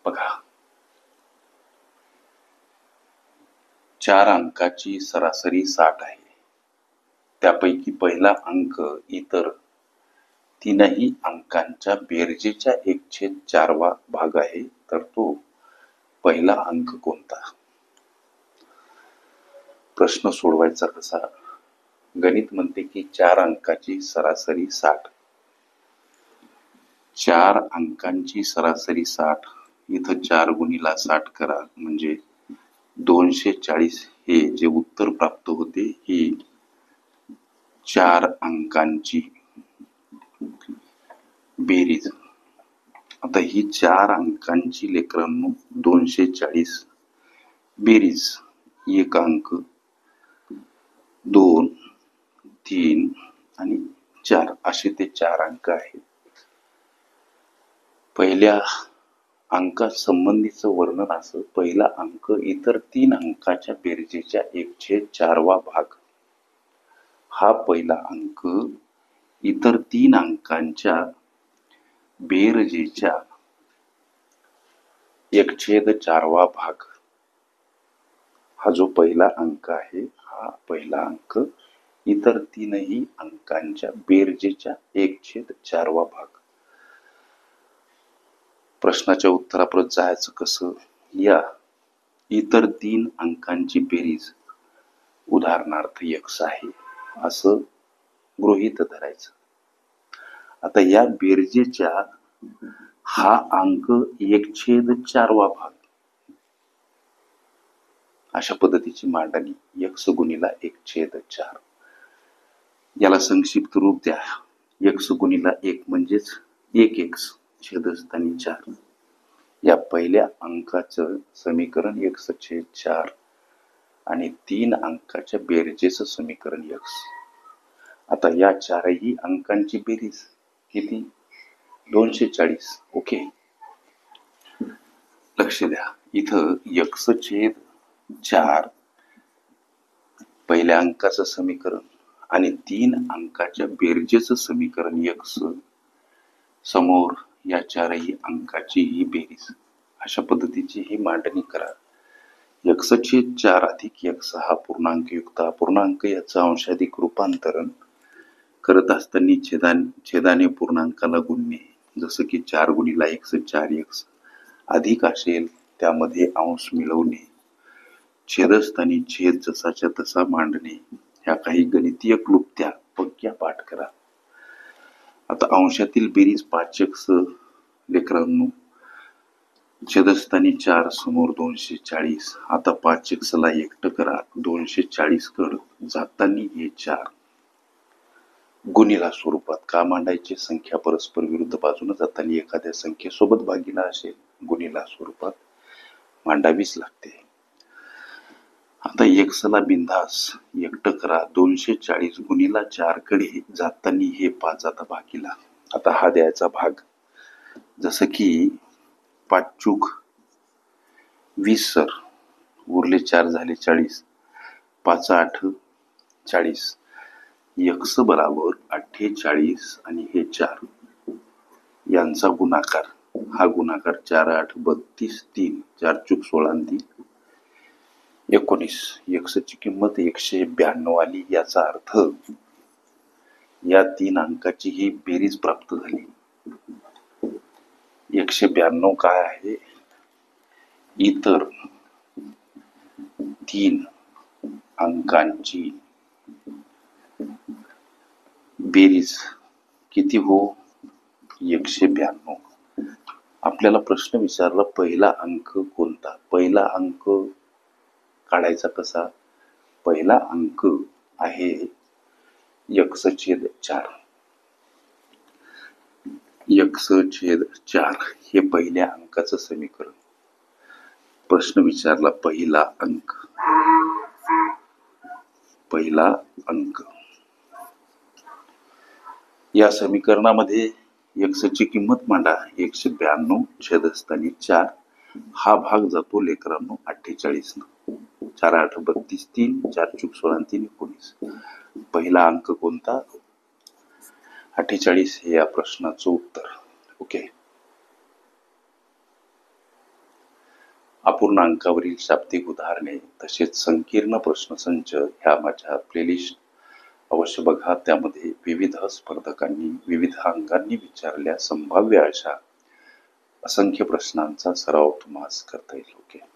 बघा, 4 अंकाची सरासरी 60 आहे. त्यापैकी पहिला अंक इतर तीनही अंकांच्या बेरजेच्या 1/4 वा भाग आहे, तर तो पहिला अंक कोणता? प्रश्न सोडवायचा कसा? गणित म्हणते की 4 अंकाची सरासरी 60. 4 अंकांची सरासरी 60. इथं 4 गुणिला 60 करा म्हणजे 240 हे जे उत्तर प्राप्त होते ही 4 अंकांची बेरीज. आता ही 4 अंकांची लेकरांनो 240 बेरीज. एक अंक, 2, 3 आणि 4 असे ते 4 अंक आहेत. पहिल्या अंकासंबंधीचं वर्णन असं: पहिला अंक इतर 3 अंकाच्या बेरजेच्या 1/4 वा भाग. हा पहिला अंक इतर 3 अंकांच्या बेरजेच्या 1/4 वा भाग. हा जो पहिला अंक आहे, हा पहिला अंक इतर 3ही अंकांच्या बेरजेच्या 1/4 वा भाग. प्रश्नाच्या उत्तरापर्यंत जायचं कसं? या इतर 3 अंकांची बेरीज उदाहरणार्थ x आहे असं गृहीत धरायचं. आता या बेरजेच्या हा अंक 1/4 वा भाग. अशा पद्धतीची मांडणी x गुणिला 1/4. याला संक्षिप्त रूप द्या. x गुणिला 1 म्हणजेच 1x छेदस्थानी 4. या पहिल्या अंकाचं समीकरण x/4 आणि 3 अंकाच्या बेरजेचं समीकरण x. आता या 4ही अंकांची बेरीज किती? 240. ओके, लक्ष द्या. इथं x/4 पहिल्या अंकाचं समीकरण आणि 3 अंकाच्या बेरजेचं समीकरण x समोर या 4ही अंकाची ही बेरीज. अशा पद्धतीची ही मांडणी करा. x/4 अधिक x हा पूर्णांकयुक्त अपूर्णांक याचं अंशाधिक रूपांतरण करत असताना छेदाने पूर्णांकाला गुणणे. जसं की 4 गुणिला x 4x अधिक असेल त्यामध्ये अंश मिळवणे. छेदस्थानी छेद जसाच्या तसा मांडणे. ह्या काही गणितीय क्लुप्त्या पक्क्या पाठ करा. आता अंशातील बेरीज 5x लेकरांनो, छेदस्थानी 4 समोर 240. आता 5x ला एकटं करा. 240 कड जाताना हे 4 गुणिला स्वरूपात का मांडायचे? संख्या परस्पर विरुद्ध बाजूने जाताना एखाद्या संख्येसोबत भागीला असेल गुणिला स्वरूपात मांडावीच लागते. आता x ला बिंदास एकटं करा. 240 गुणिला 4 कडे जाताना हे 5 जाता भागीला. आता हा द्यायचा भाग. जसं की 5 चूक 20 सर, उरले 4 झाले 40. 5 8 40. x बराबर 48 आणि हे 4 यांचा गुणाकार. हा गुणाकार 4 8 32 3 4 चूक 16 आणि 3 19. x ची किंमत 192 आली. याचा अर्थ या 3 अंकाची ही बेरीज प्राप्त झाली. 192 काय आहे? इतर 3 अंकांची बेरीज किती हो? 192. आपल्याला प्रश्न विचारला पहिला अंक कोणता? पहिला अंक काढायचा कसा? पहिला अंक आहे x/4. x/4 हे पहिल्या अंकाचं समीकरण. प्रश्न विचारला पहिला अंक. पहिला अंक या समीकरणामध्ये x ची किंमत मांडा. 192 छेदस्थानी 4. हा भाग जातो लेकरांनो 48 न. 4 8 32 3 4 चूक 16 3 19. पहिला अंक कोणता? 48 हे या प्रश्नाचं उत्तर. ओके. अपूर्णांकावरील शाब्दिक उदाहरणे तसेच संकीर्ण प्रश्नसंच ह्या माझ्या प्लेलिस्ट अवश्य बघा. त्यामध्ये विविध स्पर्धकांनी विविध अंगांनी विचारलेल्या संभाव्य अशा असंख्य प्रश्नांचा सराव तुम्हाला करता येईल. ओके.